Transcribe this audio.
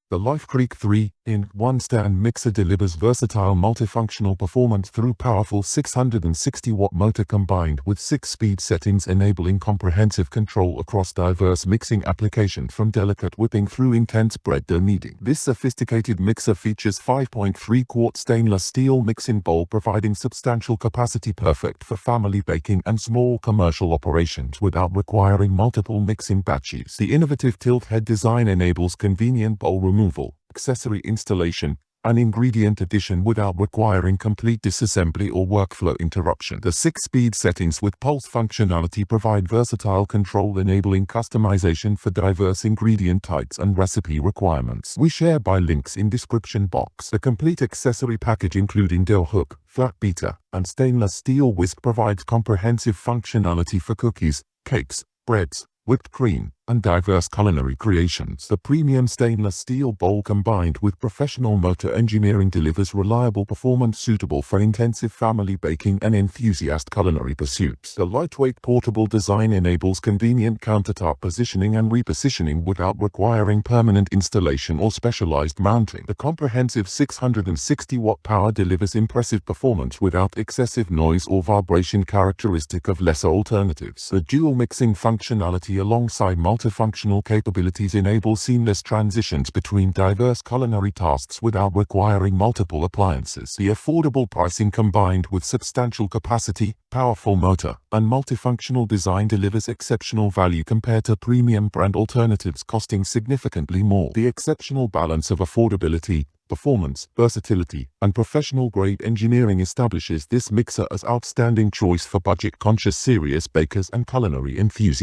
The Lifecreek 3-in-1 stand mixer delivers versatile multifunctional performance through powerful 660-watt motor combined with 6-speed settings, enabling comprehensive control across diverse mixing applications from delicate whipping through intense bread dough kneading. This sophisticated mixer features 5.3-quart stainless steel mixing bowl, providing substantial capacity, perfect for family baking and small commercial operations without requiring multiple mixing batches. The innovative tilt head design enables convenient bowl removal, accessory installation, and ingredient addition without requiring complete disassembly or workflow interruption. The 6-speed settings with pulse functionality provide versatile control, enabling customization for diverse ingredient types and recipe requirements. We share by links in description box. The complete accessory package, including dough hook, flat beater, and stainless steel whisk, provides comprehensive functionality for cookies, cakes, breads, whipped cream, and diverse culinary creations. The premium stainless steel bowl combined with professional motor engineering delivers reliable performance suitable for intensive family baking and enthusiast culinary pursuits. The lightweight portable design enables convenient countertop positioning and repositioning without requiring permanent installation or specialized mounting. The comprehensive 660-watt power delivers impressive performance without excessive noise or vibration, characteristic of lesser alternatives. The dual mixing functionality alongside multifunctional capabilities enable seamless transitions between diverse culinary tasks without requiring multiple appliances. The affordable pricing combined with substantial capacity, powerful motor, and multifunctional design delivers exceptional value compared to premium brand alternatives costing significantly more. The exceptional balance of affordability, performance, versatility, and professional-grade engineering establishes this mixer as outstanding choice for budget-conscious serious bakers and culinary enthusiasts.